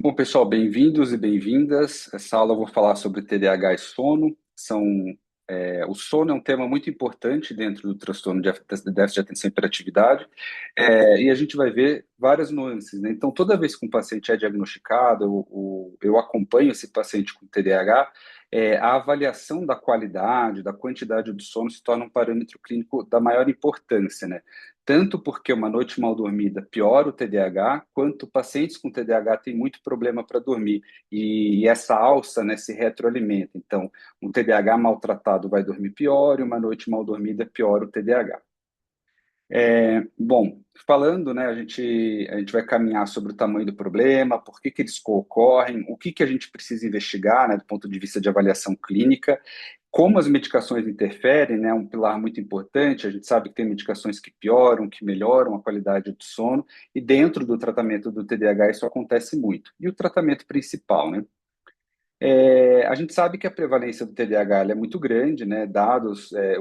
Bom, pessoal, bem-vindos e bem-vindas. Essa aula eu vou falar sobre TDAH e sono. O sono é um tema muito importante dentro do transtorno de déficit de atenção e hiperatividade, e a gente vai ver várias nuances, né? Então, toda vez que um paciente é diagnosticado, eu acompanho esse paciente com TDAH, a avaliação da qualidade, da quantidade do sono se torna um parâmetro clínico da maior importância, né? Tanto porque uma noite mal dormida piora o TDAH, quanto pacientes com TDAH têm muito problema para dormir. E essa alça, né, se retroalimenta. Então, um TDAH maltratado vai dormir pior e uma noite mal dormida piora o TDAH. Bom, falando, né, a gente vai caminhar sobre o tamanho do problema, por que que eles ocorrem, o que que a gente precisa investigar, né, do ponto de vista de avaliação clínica, como as medicações interferem, né, um pilar muito importante. A gente sabe que tem medicações que pioram, que melhoram a qualidade do sono, e dentro do tratamento do TDAH isso acontece muito. E o tratamento principal, né? A gente sabe que a prevalência do TDAH ela é muito grande, né?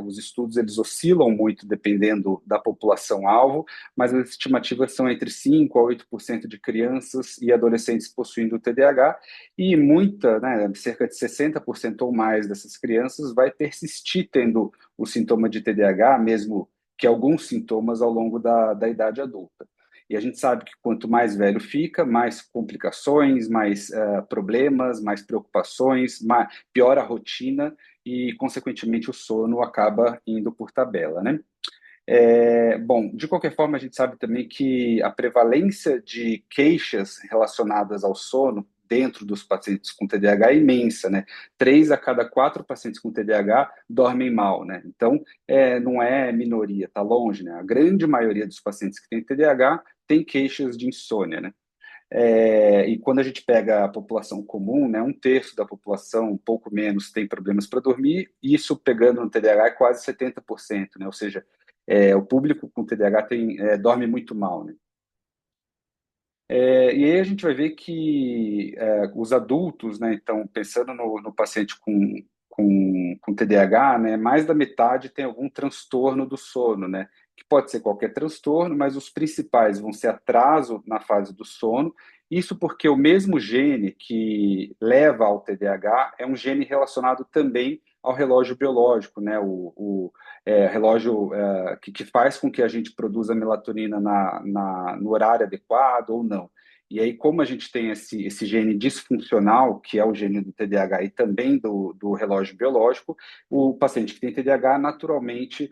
Os estudos eles oscilam muito dependendo da população-alvo, mas as estimativas são entre 5 a 8% de crianças e adolescentes possuindo o TDAH, e né, cerca de 60% ou mais dessas crianças vai persistir tendo o sintoma de TDAH, mesmo que alguns sintomas ao longo da idade adulta. E a gente sabe que quanto mais velho fica, mais complicações, mais problemas, mais preocupações, pior a rotina e, consequentemente, o sono acaba indo por tabela, né? Bom, de qualquer forma, a gente sabe também que a prevalência de queixas relacionadas ao sono dentro dos pacientes com TDAH é imensa, né? 3 a cada 4 pacientes com TDAH dormem mal, né? Então, não é minoria, está longe, né? A grande maioria dos pacientes que têm TDAH tem queixas de insônia, né? E quando a gente pega a população comum, né, um terço da população, um pouco menos, tem problemas para dormir, isso pegando no TDAH é quase 70%, né? Ou seja, o público com TDAH dorme muito mal, né? E aí a gente vai ver que os adultos, né, então, pensando no paciente com TDAH, né, mais da metade tem algum transtorno do sono, né, que pode ser qualquer transtorno, mas os principais vão ser atraso na fase do sono, isso porque o mesmo gene que leva ao TDAH é um gene relacionado também ao relógio biológico, né, relógio que faz com que a gente produza melatonina no horário adequado ou não. E aí, como a gente tem esse gene disfuncional, que é o gene do TDAH e também do relógio biológico, o paciente que tem TDAH naturalmente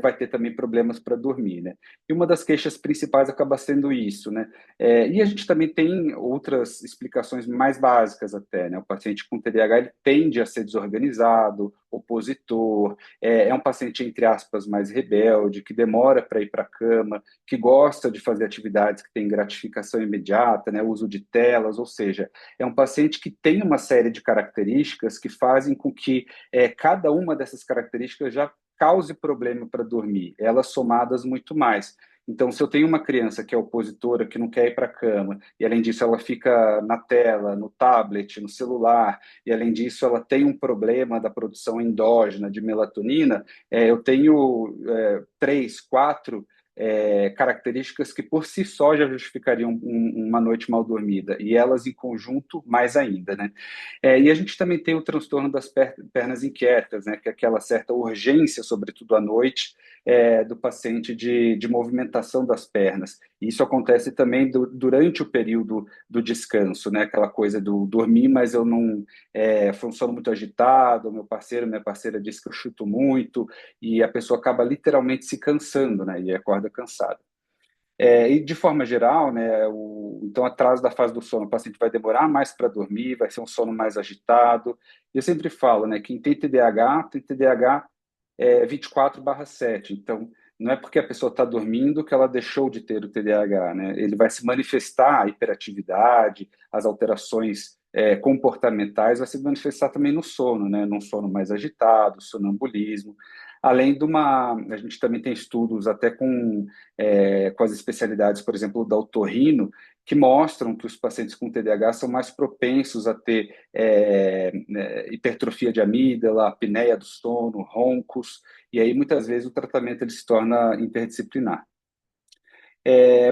vai ter também problemas para dormir, né? E uma das queixas principais acaba sendo isso, né? E a gente também tem outras explicações mais básicas até, né? O paciente com TDAH ele tende a ser desorganizado, opositor, é um paciente, entre aspas, mais rebelde, que demora para ir para a cama, que gosta de fazer atividades que têm gratificação imediata, né, uso de telas, ou seja, é um paciente que tem uma série de características que fazem com que cada uma dessas características já cause problema para dormir, elas somadas muito mais. Então, se eu tenho uma criança que é opositora, que não quer ir para a cama, e além disso ela fica na tela, no tablet, no celular, e além disso ela tem um problema da produção endógena de melatonina, eu tenho 3, 4 características que por si só já justificariam uma noite mal dormida, e elas em conjunto mais ainda, né? E a gente também tem o transtorno das pernas inquietas, né? Que é aquela certa urgência, sobretudo à noite, do paciente de movimentação das pernas. E isso acontece também durante o período do descanso, né? Aquela coisa do dormir, mas eu não foi um sono muito agitado, meu parceiro, minha parceira diz que eu chuto muito, e a pessoa acaba literalmente se cansando, né? E acorda cansada. E de forma geral, né, então atraso da fase do sono, o paciente vai demorar mais para dormir, vai ser um sono mais agitado. Eu sempre falo, né, quem tem TDAH 24/7. Então, não é porque a pessoa está dormindo que ela deixou de ter o TDAH, né? Ele vai se manifestar, a hiperatividade, as alterações comportamentais, vai se manifestar também no sono, né? Num sono mais agitado, sonambulismo. Além de a gente também tem estudos até com as especialidades, por exemplo, da otorrino, que mostram que os pacientes com TDAH são mais propensos a ter hipertrofia de amígdala, apneia do sono, roncos, e aí muitas vezes o tratamento ele se torna interdisciplinar.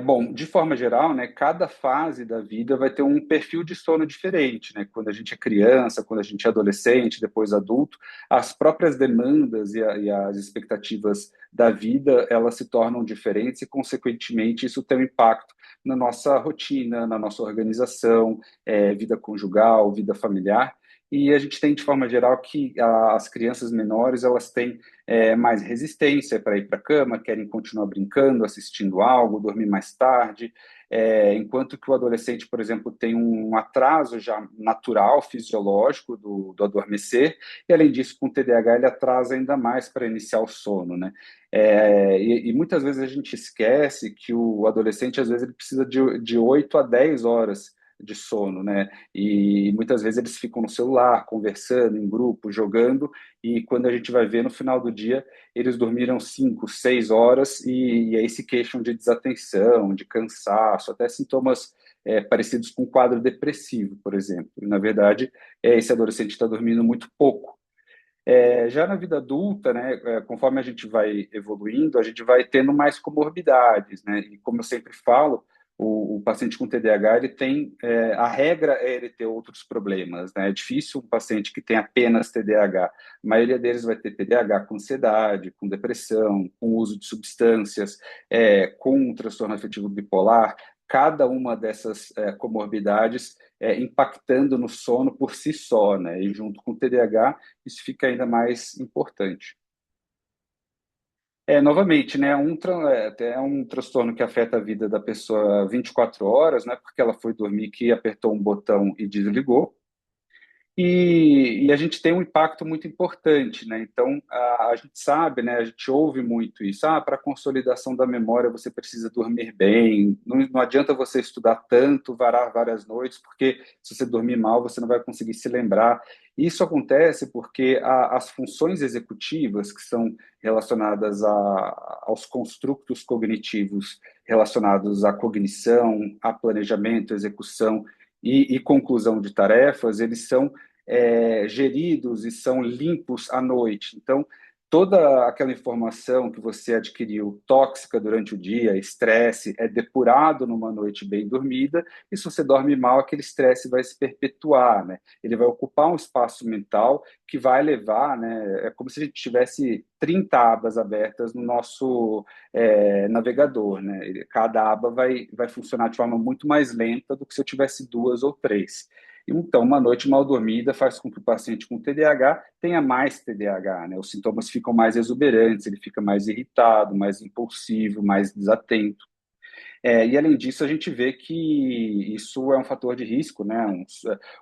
Bom, de forma geral, né, cada fase da vida vai ter um perfil de sono diferente, né? Quando a gente é criança, quando a gente é adolescente, depois adulto, as próprias demandas e as expectativas da vida, elas se tornam diferentes e, consequentemente, isso tem um impacto na nossa rotina, na nossa organização, vida conjugal, vida familiar. E a gente tem, de forma geral, que as crianças menores, elas têm mais resistência para ir para a cama, querem continuar brincando, assistindo algo, dormir mais tarde, enquanto que o adolescente, por exemplo, tem um atraso já natural, fisiológico do adormecer, e além disso, com o TDAH, ele atrasa ainda mais para iniciar o sono, né? E muitas vezes a gente esquece que o adolescente, às vezes, ele precisa de 8 a 10 horas de sono, né? E muitas vezes eles ficam no celular, conversando em grupo, jogando, e quando a gente vai ver no final do dia, eles dormiram 5, 6 horas e aí se queixam de desatenção, de cansaço, até sintomas parecidos com um quadro depressivo, por exemplo. E, na verdade, esse adolescente está dormindo muito pouco. Já na vida adulta, né, conforme a gente vai evoluindo, a gente vai tendo mais comorbidades, né? E como eu sempre falo, o paciente com TDAH, ele tem, a regra é ele ter outros problemas, né? É difícil um paciente que tem apenas TDAH. A maioria deles vai ter TDAH com ansiedade, com depressão, com uso de substâncias, com um transtorno afetivo bipolar. Cada uma dessas comorbidades impactando no sono por si só, né? E junto com o TDAH, isso fica ainda mais importante. Novamente, né, é um transtorno que afeta a vida da pessoa 24 horas, né, porque ela foi dormir que apertou um botão e desligou. E a gente tem um impacto muito importante, né? Então, a gente sabe, né? A gente ouve muito isso. Para a consolidação da memória você precisa dormir bem. Não adianta você estudar tanto, varar várias noites, porque se você dormir mal, você não vai conseguir se lembrar. Isso acontece porque as funções executivas, que são relacionadas aos construtos cognitivos relacionados à cognição, a planejamento, execução e conclusão de tarefas, eles são geridos e são limpos à noite. Então, toda aquela informação que você adquiriu tóxica durante o dia, estresse, é depurado numa noite bem dormida, e se você dorme mal, aquele estresse vai se perpetuar, né? Ele vai ocupar um espaço mental que vai levar, né? É como se a gente tivesse 30 abas abertas no nosso navegador, né? Cada aba vai funcionar de forma muito mais lenta do que se eu tivesse duas ou três. Então, uma noite mal dormida faz com que o paciente com TDAH tenha mais TDAH, né? Os sintomas ficam mais exuberantes, ele fica mais irritado, mais impulsivo, mais desatento. E além disso, a gente vê que isso é um fator de risco, né?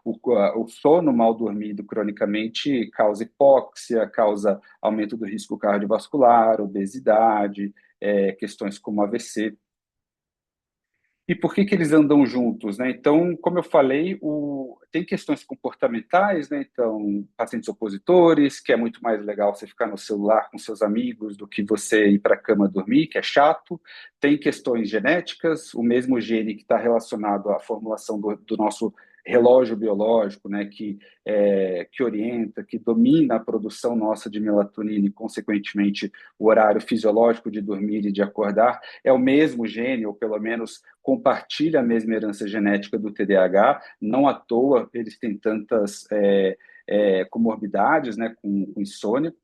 O sono mal dormido cronicamente causa hipóxia, causa aumento do risco cardiovascular, obesidade, questões como AVC. E por que que eles andam juntos, né? Então, como eu falei, tem questões comportamentais, né? Então, pacientes opositores, que é muito mais legal você ficar no celular com seus amigos do que você ir para a cama dormir, que é chato. Tem questões genéticas, o mesmo gene que está relacionado à formulação do nosso relógio biológico, né? Que orienta, que domina a produção nossa de melatonina e, consequentemente, o horário fisiológico de dormir e de acordar, é o mesmo gene, ou pelo menos compartilha a mesma herança genética do TDAH, não à toa eles têm tantas comorbidades, né, com insônia.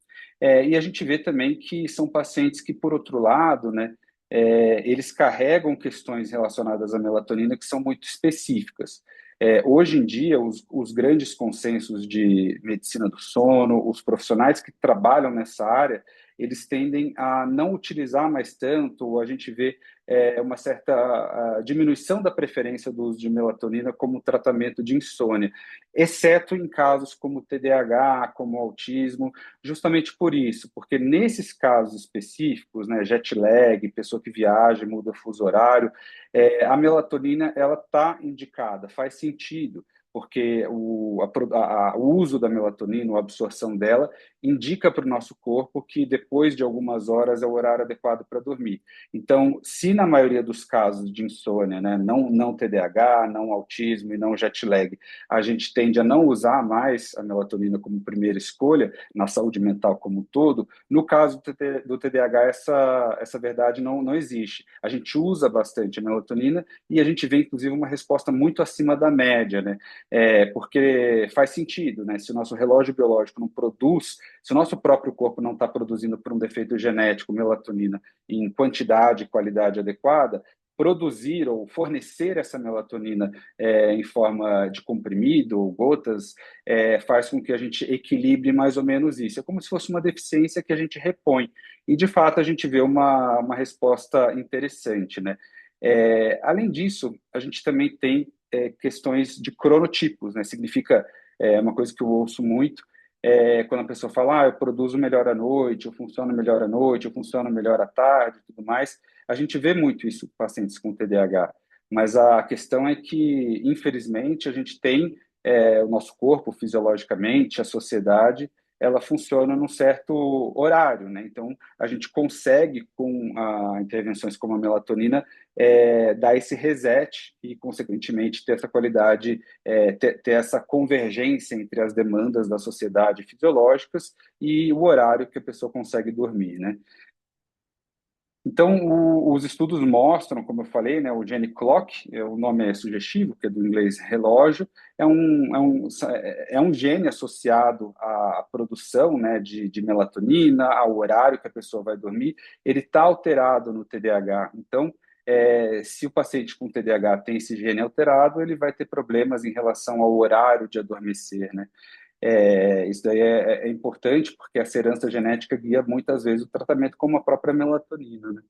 E a gente vê também que são pacientes que, por outro lado, né, eles carregam questões relacionadas à melatonina que são muito específicas. Hoje em dia, os grandes consensos de medicina do sono, os profissionais que trabalham nessa área, eles tendem a não utilizar mais tanto, a gente vê uma certa diminuição da preferência do uso de melatonina como tratamento de insônia, exceto em casos como TDAH, como autismo, justamente por isso, porque nesses casos específicos, né, jet lag, pessoa que viaja, muda fuso horário, a melatonina ela está indicada, faz sentido, porque o uso da melatonina, a absorção dela, indica para o nosso corpo que depois de algumas horas é o horário adequado para dormir. Então, se na maioria dos casos de insônia, né, não TDAH, não autismo e não jet lag, a gente tende a não usar mais a melatonina como primeira escolha na saúde mental como um todo, no caso do TDAH, essa verdade não existe. A gente usa bastante a melatonina e a gente vê, inclusive, uma resposta muito acima da média, né? Porque faz sentido, né? Se o nosso relógio biológico não produz, se o nosso próprio corpo não está produzindo por um defeito genético melatonina em quantidade e qualidade adequada, produzir ou fornecer essa melatonina em forma de comprimido ou gotas faz com que a gente equilibre mais ou menos isso. É como se fosse uma deficiência que a gente repõe. E, de fato, a gente vê uma resposta interessante, né? Além disso, a gente também tem questões de cronotipos, né? Significa uma coisa que eu ouço muito, quando a pessoa fala, eu produzo melhor à noite, eu funciono melhor à noite, eu funciono melhor à tarde, tudo mais. A gente vê muito isso com pacientes com TDAH, mas a questão é que, infelizmente, a gente tem o nosso corpo, fisiologicamente, a sociedade, ela funciona num certo horário, né? Então, a gente consegue, com intervenções como a melatonina, dar esse reset e, consequentemente, ter essa qualidade, ter essa convergência entre as demandas da sociedade fisiológicas e o horário que a pessoa consegue dormir, né? Então, os estudos mostram, como eu falei, né, o Gene Clock, o nome é sugestivo, que é do inglês relógio, é um gene associado à produção, né, de melatonina, ao horário que a pessoa vai dormir, ele está alterado no TDAH. Então, se o paciente com TDAH tem esse gene alterado, ele vai ter problemas em relação ao horário de adormecer, né? Isso daí é importante porque essa herança genética guia muitas vezes o tratamento como a própria melatonina, né?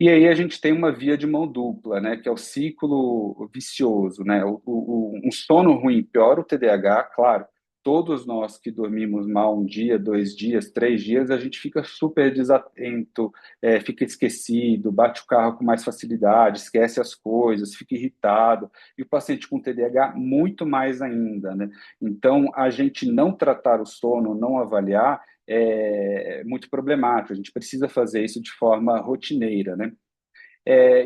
E aí a gente tem uma via de mão dupla, né, que é o ciclo vicioso, né? Um sono ruim piora o TDAH, claro. Todos nós que dormimos mal um dia, 2 dias, 3 dias, a gente fica super desatento, fica esquecido, bate o carro com mais facilidade, esquece as coisas, fica irritado. E o paciente com TDAH, muito mais ainda, né? Então, a gente não tratar o sono, não avaliar, é muito problemático. A gente precisa fazer isso de forma rotineira, né?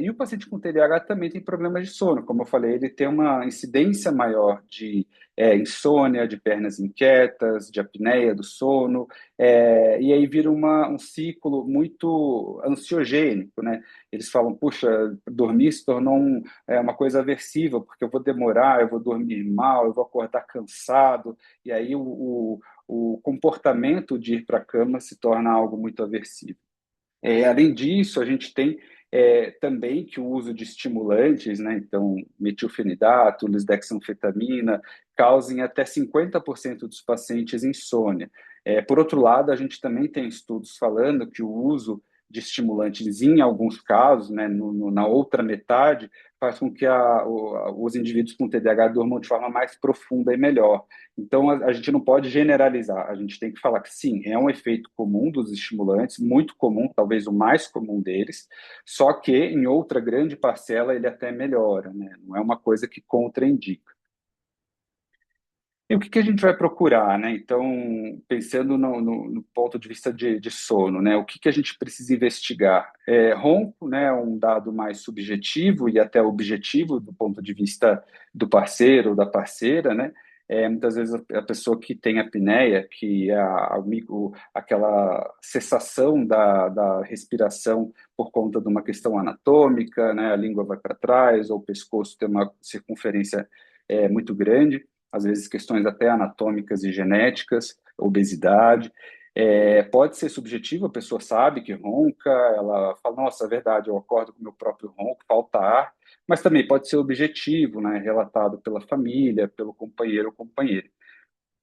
E o paciente com TDAH também tem problemas de sono, como eu falei, ele tem uma incidência maior de insônia, de pernas inquietas, de apneia do sono, e aí vira um ciclo muito ansiogênico, né? Eles falam, puxa, dormir se tornou uma coisa aversiva, porque eu vou demorar, eu vou dormir mal, eu vou acordar cansado, e aí o comportamento de ir para a cama se torna algo muito aversivo. Além disso, a gente tem também que o uso de estimulantes, né, então metilfenidato, lisdexanfetamina, causem até 50% dos pacientes insônia. Por outro lado, a gente também tem estudos falando que o uso de estimulantes, em alguns casos, né, na outra metade, faz com que os indivíduos com TDAH durmam de forma mais profunda e melhor. Então, a gente não pode generalizar, a gente tem que falar que sim, é um efeito comum dos estimulantes, muito comum, talvez o mais comum deles, só que em outra grande parcela ele até melhora, né? Não é uma coisa que contraindica. E o que a gente vai procurar, né? Então, pensando no ponto de vista de sono, né? O que a gente precisa investigar? Ronco, né? É um dado mais subjetivo e até objetivo do ponto de vista do parceiro ou da parceira, né? Muitas vezes a pessoa que tem apneia, que é aquela cessação da respiração por conta de uma questão anatômica, né? A língua vai para trás ou o pescoço tem uma circunferência muito grande, às vezes questões até anatômicas e genéticas, obesidade. Pode ser subjetivo, a pessoa sabe que ronca, ela fala, nossa, é verdade, eu acordo com o meu próprio ronco, falta ar, mas também pode ser objetivo, né, relatado pela família, pelo companheiro ou companheira.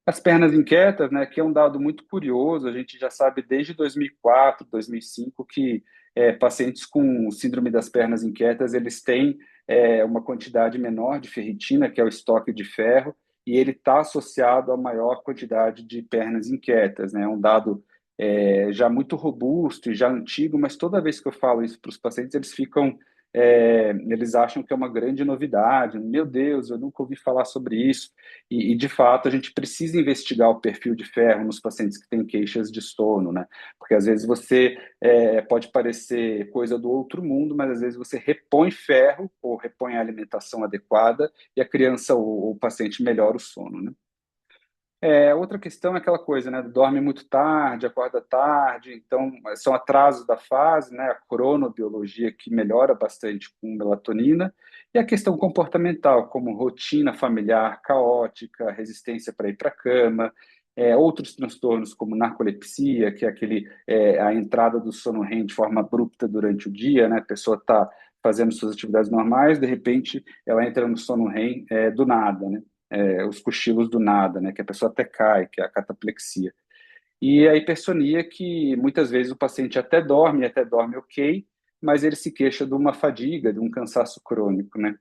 As pernas inquietas, né, que é um dado muito curioso, a gente já sabe desde 2004, 2005 que pacientes com síndrome das pernas inquietas, eles têm uma quantidade menor de ferritina, que é o estoque de ferro, e ele está associado a maior quantidade de pernas inquietas, né? É um dado já muito robusto e já antigo, mas toda vez que eu falo isso para os pacientes, eles ficam eles acham que é uma grande novidade. Meu Deus, eu nunca ouvi falar sobre isso. De fato, a gente precisa investigar o perfil de ferro nos pacientes que têm queixas de sono, né? Porque às vezes você pode parecer coisa do outro mundo, mas às vezes você repõe ferro ou repõe a alimentação adequada e a criança ou o paciente melhora o sono, né? Outra questão é aquela coisa, né? Dorme muito tarde, acorda tarde, então são atrasos da fase, né? A cronobiologia que melhora bastante com melatonina, e a questão comportamental, como rotina familiar caótica, resistência para ir para a cama, outros transtornos como narcolepsia, que é a entrada do sono REM de forma abrupta durante o dia, né? A pessoa está fazendo suas atividades normais, de repente ela entra no sono REM do nada, né? Os cochilos do nada, né, que a pessoa até cai, que é a cataplexia. E a hipersonia, que muitas vezes o paciente até dorme ok, mas ele se queixa de uma fadiga, de um cansaço crônico, né?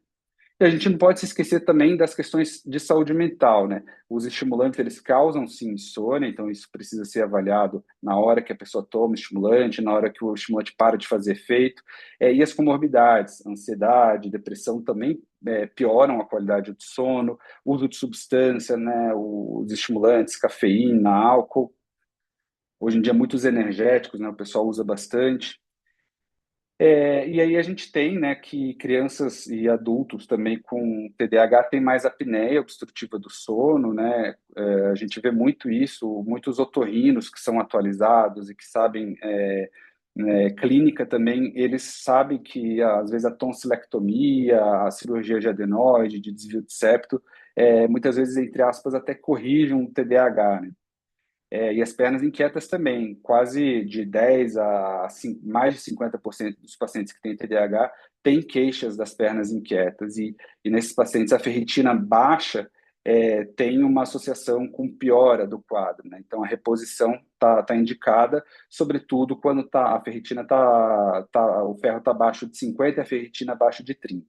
E a gente não pode se esquecer também das questões de saúde mental, né? Os estimulantes, eles causam, sim, insônia, então isso precisa ser avaliado na hora que a pessoa toma o estimulante, na hora que o estimulante para de fazer efeito. E as comorbidades, ansiedade, depressão também pioram a qualidade do sono, uso de substância, né? Os estimulantes, cafeína, álcool. Hoje em dia, muitos energéticos, né? O pessoal usa bastante. E aí a gente tem, né, que crianças e adultos também com TDAH têm mais apneia obstrutiva do sono, né? A gente vê muito isso, muitos otorrinos que são atualizados e que sabem clínica também, eles sabem que às vezes a tonsilectomia, a cirurgia de adenoide, de desvio de septo, muitas vezes, entre aspas, até corrigem um TDAH, né? E as pernas inquietas também, quase de 10 a mais de 50% dos pacientes que têm TDAH têm queixas das pernas inquietas. E nesses pacientes, a ferritina baixa tem uma associação com piora do quadro, né? Então, a reposição tá indicada, sobretudo quando a ferritina o ferro está abaixo de 50 e a ferritina abaixo de 30.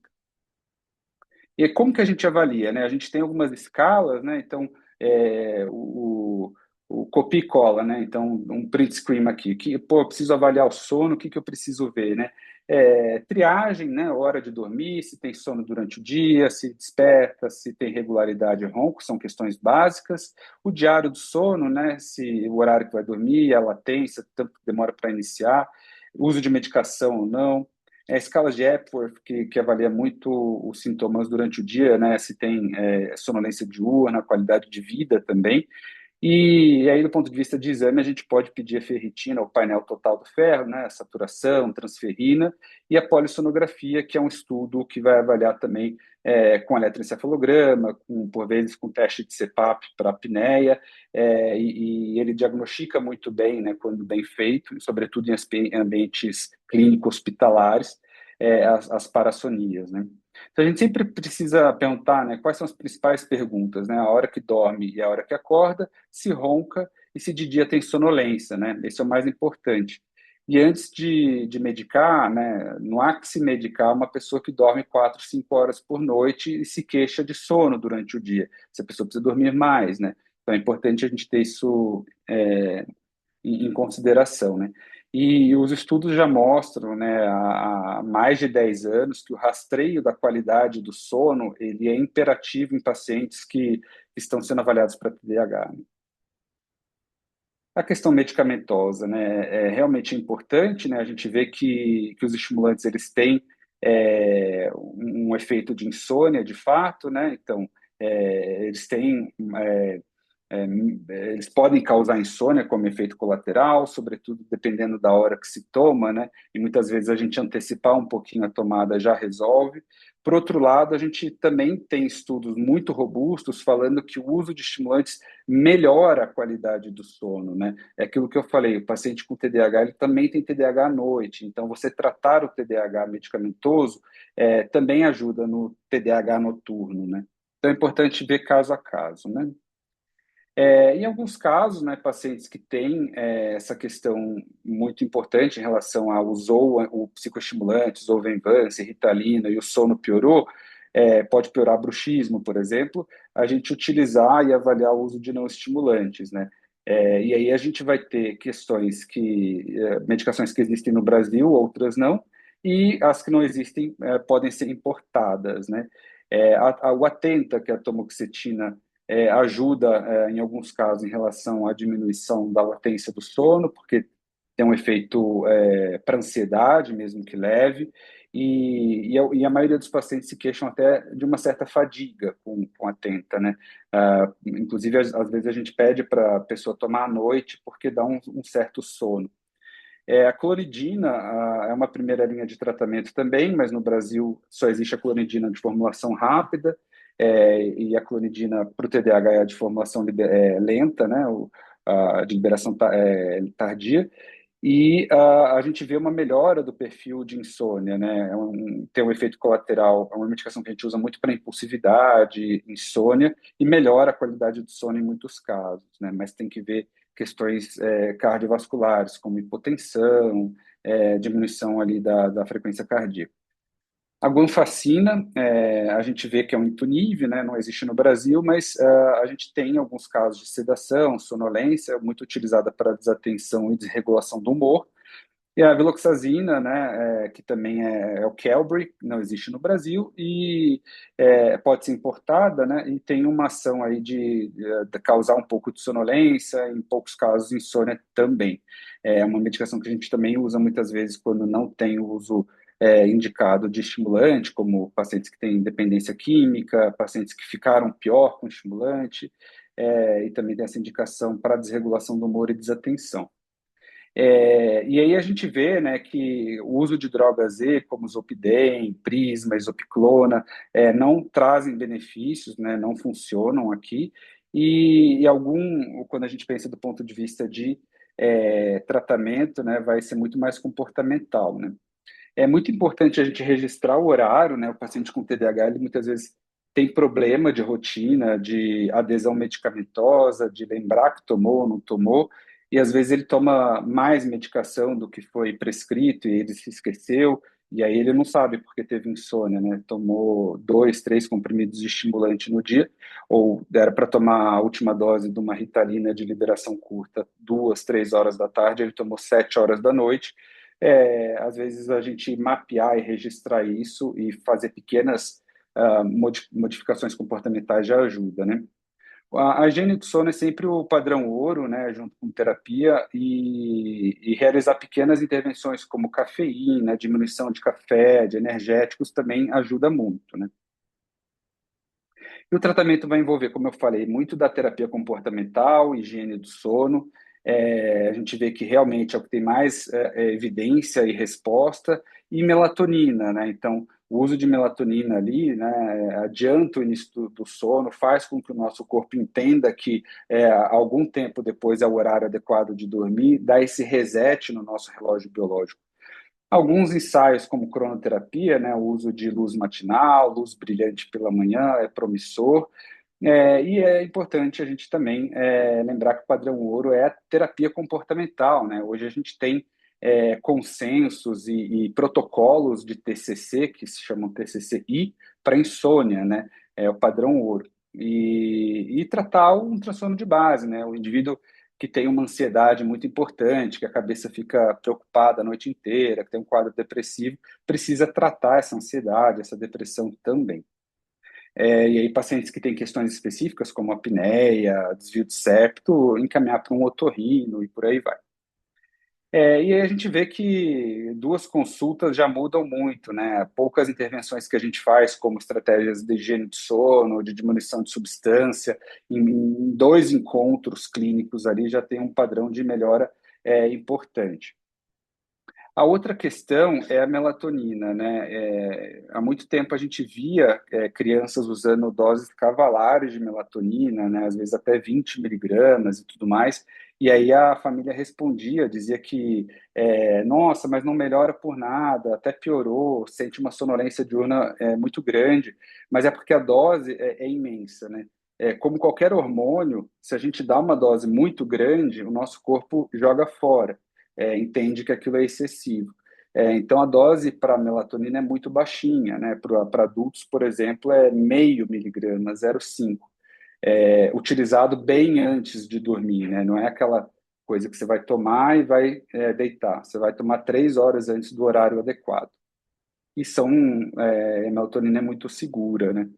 E como que a gente avalia, né? A gente tem algumas escalas, né? Então, o copia e cola, né? Então, um print screen aqui, que, pô, eu preciso avaliar o sono, o que que eu preciso ver, né? Triagem, né? Hora de dormir, se tem sono durante o dia, se desperta, se tem regularidade e ronco, são questões básicas. O diário do sono, né? Se o horário que vai dormir, a latência, tanto que demora para iniciar, uso de medicação ou não. Escala de Epworth, que avalia muito os sintomas durante o dia, né? Se tem sonolência diurna, qualidade de vida também. E aí, do ponto de vista de exame, a gente pode pedir a ferritina, o painel total do ferro, né? Saturação, transferrina, e a polissonografia, que é um estudo que vai avaliar também com eletroencefalograma, por vezes com teste de CPAP para apneia, e ele diagnostica muito bem, né, quando bem feito, sobretudo em ambientes clínicos hospitalares, as parassonias, né? Então, a gente sempre precisa perguntar, né, quais são as principais perguntas, né? A hora que dorme e a hora que acorda, se ronca e se de dia tem sonolência, né? Esse é o mais importante. E antes de medicar, né, não há que se medicar uma pessoa que dorme 4, 5 horas por noite e se queixa de sono durante o dia. Essa pessoa precisa dormir mais, né? Então é importante a gente ter isso em consideração, né? E os estudos já mostram, né, há mais de 10 anos que o rastreio da qualidade do sono ele é imperativo em pacientes que estão sendo avaliados para TDAH, né? A questão medicamentosa, né, é realmente importante, né? A gente vê que os estimulantes eles têm um efeito de insônia, de fato, né? Então, eles têm é, eles podem causar insônia como efeito colateral, sobretudo dependendo da hora que se toma, né? E muitas vezes a gente antecipar um pouquinho a tomada já resolve. Por outro lado, a gente também tem estudos muito robustos falando que o uso de estimulantes melhora a qualidade do sono, né? É aquilo que eu falei, o paciente com TDAH, ele também tem TDAH à noite, então você tratar o TDAH medicamentoso também ajuda no TDAH noturno, né? Então é importante ver caso a caso, né? Em alguns casos, né, pacientes que têm essa questão muito importante em relação ao usou o psicoestimulantes, ou Venvance, Ritalina, e o sono piorou, pode piorar bruxismo, por exemplo, a gente utilizar e avaliar o uso de não estimulantes, né? E aí a gente vai ter questões medicações que existem no Brasil, outras não, e as que não existem podem ser importadas, né? O Atenta, que é a tomoxetina, ajuda, em alguns casos, em relação à diminuição da latência do sono, porque tem um efeito para ansiedade, mesmo que leve, e a maioria dos pacientes se queixam até de uma certa fadiga com a Tenta, né? Inclusive, às vezes a gente pede para a pessoa tomar à noite porque dá um certo sono. A clonidina é uma primeira linha de tratamento também, mas no Brasil só existe a clonidina de formulação rápida, e a clonidina para o TDAH é a de formulação lenta, né, de liberação tardia, e a gente vê uma melhora do perfil de insônia, né, tem um efeito colateral, é uma medicação que a gente usa muito para impulsividade, insônia, e melhora a qualidade do sono em muitos casos, né, mas tem que ver questões cardiovasculares, como hipotensão, diminuição ali da frequência cardíaca. A guanfacina, a gente vê que é um intunível, né, não existe no Brasil, mas a gente tem alguns casos de sedação, sonolência, muito utilizada para desatenção e desregulação do humor. E a viloxazina, né, que também é o Qelbree, não existe no Brasil e pode ser importada, né, e tem uma ação aí de causar um pouco de sonolência, em poucos casos insônia também. É uma medicação que a gente também usa muitas vezes quando não tem o uso indicado de estimulante, como pacientes que têm dependência química, pacientes que ficaram pior com estimulante, e também tem essa indicação para desregulação do humor e desatenção. E aí a gente vê, né, que o uso de drogas como Zolpidem, Prisma, Isopiclona, não trazem benefícios, né, não funcionam aqui, quando a gente pensa do ponto de vista de tratamento, né, vai ser muito mais comportamental, né. É muito importante a gente registrar o horário, né, o paciente com TDAH, ele muitas vezes tem problema de rotina, de adesão medicamentosa, de lembrar que tomou ou não tomou, e às vezes ele toma mais medicação do que foi prescrito e ele se esqueceu, e aí ele não sabe porque teve insônia, né? Tomou 2, 3 comprimidos de estimulante no dia, ou era para tomar a última dose de uma Ritalina de liberação curta 2, 3 horas da tarde, ele tomou 7 horas da noite. Às vezes a gente mapear e registrar isso e fazer pequenas modificações comportamentais já ajuda, né? A higiene do sono é sempre o padrão ouro, né, junto com terapia, e realizar pequenas intervenções como cafeína, diminuição de café, de energéticos também ajuda muito, né? E o tratamento vai envolver, como eu falei, muito da terapia comportamental, higiene do sono. A gente vê que realmente é o que tem mais evidência e resposta, e melatonina, né? Então, o uso de melatonina ali, né, adianta o início do sono, faz com que o nosso corpo entenda que algum tempo depois é o horário adequado de dormir, dá esse reset no nosso relógio biológico. Alguns ensaios, como cronoterapia, né, o uso de luz matinal, luz brilhante pela manhã, é promissor. E é importante a gente também lembrar que o padrão ouro é a terapia comportamental, né? Hoje a gente tem consensos e protocolos de TCC, que se chamam TCC-I, para insônia, né? É o padrão ouro. E tratar um transtorno de base, né? O indivíduo que tem uma ansiedade muito importante, que a cabeça fica preocupada a noite inteira, que tem um quadro depressivo, precisa tratar essa ansiedade, essa depressão também. E aí, pacientes que têm questões específicas, como apneia, desvio de septo, encaminhar para um otorrino e por aí vai. E aí a gente vê que 2 consultas já mudam muito, né? Poucas intervenções que a gente faz, como estratégias de higiene de sono, de diminuição de substância, em 2 encontros clínicos ali já tem um padrão de melhora importante. A outra questão é a melatonina, né? Há muito tempo a gente via crianças usando doses cavalares de melatonina, né? Às vezes até 20 miligramas e tudo mais, e aí a família respondia, dizia que, nossa, mas não melhora por nada, até piorou, sente uma sonolência diurna muito grande, mas é porque a dose é imensa, né? Como qualquer hormônio, se a gente dá uma dose muito grande, o nosso corpo joga fora, entende que aquilo é excessivo. Então, a dose para melatonina é muito baixinha, né? Para adultos, por exemplo, é 0,5 miligrama, 0,5, utilizado bem antes de dormir, né? Não é aquela coisa que você vai tomar e vai deitar. Você vai tomar 3 horas antes do horário adequado. e a melatonina é muito segura, né?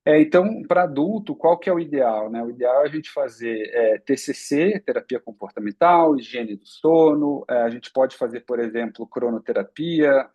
Então, para adulto, qual que é o ideal, né? O ideal é a gente fazer TCC, terapia comportamental, higiene do sono. A gente pode fazer, por exemplo, cronoterapia,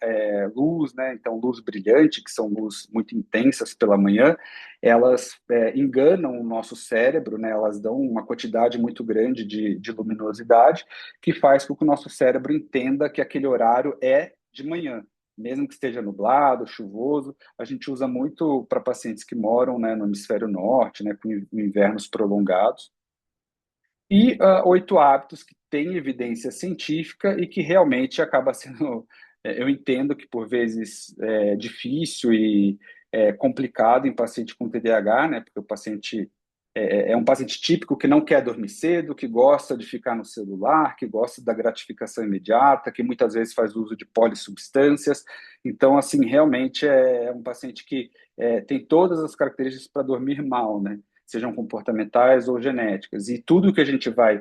luz, né? Então, luz brilhante, que são luzes muito intensas pela manhã, elas enganam o nosso cérebro, né? Elas dão uma quantidade muito grande de luminosidade, que faz com que o nosso cérebro entenda que aquele horário é de manhã, mesmo que esteja nublado, chuvoso. A gente usa muito para pacientes que moram, né, no hemisfério norte, né, com invernos prolongados. E 8 hábitos que têm evidência científica e que realmente acaba sendo. Eu entendo que por vezes é difícil e complicado em paciente com TDAH, né, porque o paciente é um paciente típico que não quer dormir cedo, que gosta de ficar no celular, que gosta da gratificação imediata, que muitas vezes faz uso de polissubstâncias. Então, assim, realmente é um paciente que tem todas as características para dormir mal, né? Sejam comportamentais ou genéticas. E tudo que a gente vai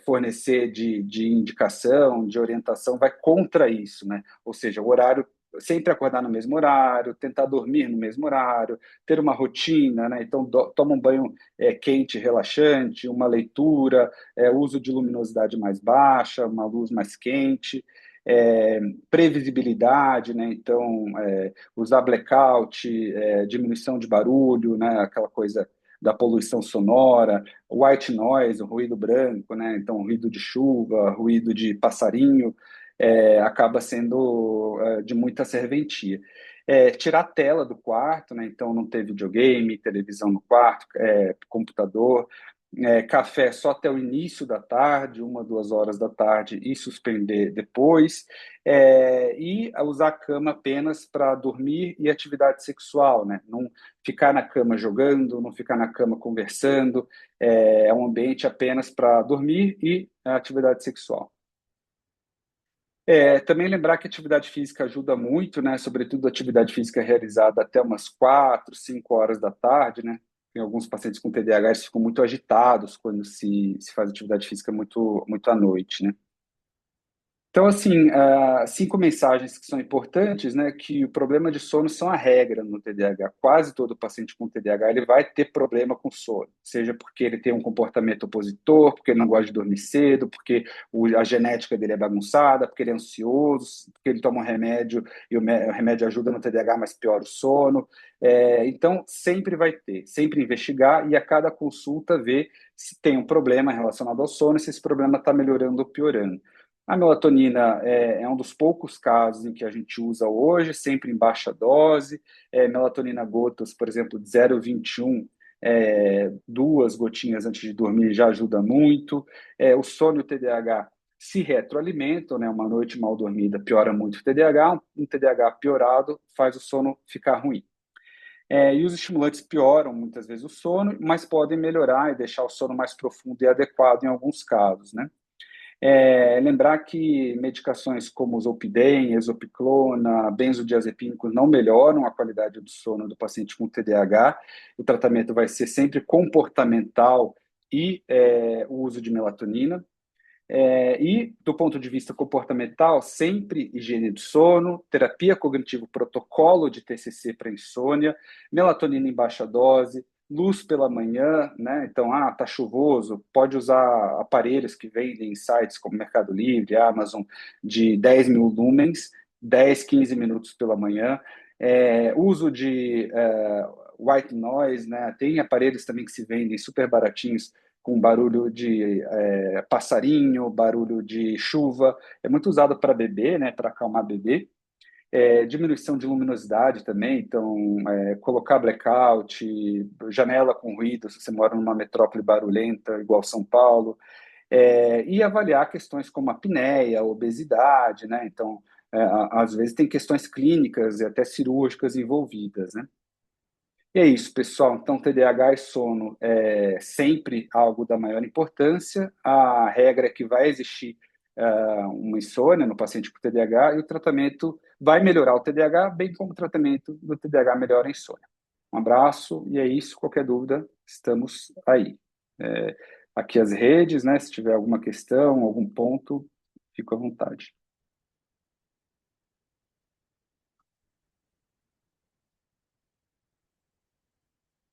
fornecer de indicação, de orientação, vai contra isso, né? Ou seja, o horário, sempre acordar no mesmo horário, tentar dormir no mesmo horário, ter uma rotina, né? Então, toma um banho quente, relaxante, uma leitura, uso de luminosidade mais baixa, uma luz mais quente. Previsibilidade, né? Então, usar blackout, diminuição de barulho, né? Aquela coisa da poluição sonora, white noise, o ruído branco, né? Então, ruído de chuva, ruído de passarinho, acaba sendo de muita serventia. Tirar a tela do quarto, né? Então, não ter videogame, televisão no quarto, computador, café só até o início da tarde, 1, 2 horas da tarde, e suspender depois, e usar a cama apenas para dormir e atividade sexual, né? Não ficar na cama jogando, não ficar na cama conversando, é um ambiente apenas para dormir e atividade sexual. Também lembrar que a atividade física ajuda muito, né? Sobretudo a atividade física realizada até umas 4, 5 horas da tarde, né? Tem alguns pacientes com TDAH, eles ficam muito agitados quando se faz atividade física muito, muito à noite, né? Então, assim, 5 mensagens que são importantes, né? Que o problema de sono são a regra no TDAH. Quase todo paciente com TDAH ele vai ter problema com sono, seja porque ele tem um comportamento opositor, porque ele não gosta de dormir cedo, porque a genética dele é bagunçada, porque ele é ansioso, porque ele toma um remédio e o remédio ajuda no TDAH, mas piora o sono. Então, sempre vai ter, sempre investigar e a cada consulta ver se tem um problema relacionado ao sono, se esse problema está melhorando ou piorando. A melatonina é um dos poucos casos em que a gente usa hoje, sempre em baixa dose. Melatonina gotas, por exemplo, de 0,21, 2 gotinhas antes de dormir já ajuda muito. O sono e o TDAH se retroalimentam, né? Uma noite mal dormida piora muito o TDAH, um TDAH piorado faz o sono ficar ruim. E os estimulantes pioram muitas vezes o sono, mas podem melhorar e deixar o sono mais profundo e adequado em alguns casos, né? Lembrar que medicações como Zolpidem, Exopiclona, benzodiazepínicos não melhoram a qualidade do sono do paciente com TDAH. O tratamento vai ser sempre comportamental e o uso de melatonina. E, do ponto de vista comportamental, sempre higiene do sono, terapia cognitivo, protocolo de TCC para insônia, melatonina em baixa dose, luz pela manhã, né? Então, tá chuvoso, pode usar aparelhos que vendem em sites como Mercado Livre, Amazon, de 10 mil lumens, 10, 15 minutos pela manhã. Uso de white noise, né? Tem aparelhos também que se vendem super baratinhos, com barulho de passarinho, barulho de chuva. É muito usado para bebê, né? Para acalmar bebê. Diminuição de luminosidade também, então colocar blackout, janela com ruído, se você mora numa metrópole barulhenta, igual São Paulo, e avaliar questões como apneia, obesidade, né? Então, às vezes tem questões clínicas e até cirúrgicas envolvidas, né? E é isso, pessoal. Então, TDAH e sono é sempre algo da maior importância. A regra é que vai existir uma insônia no paciente com TDAH e o tratamento vai melhorar o TDAH, bem como o tratamento do TDAH melhora a insônia. Um abraço e é isso. Qualquer dúvida, estamos aí. Aqui as redes, né? Se tiver alguma questão, algum ponto, fico à vontade.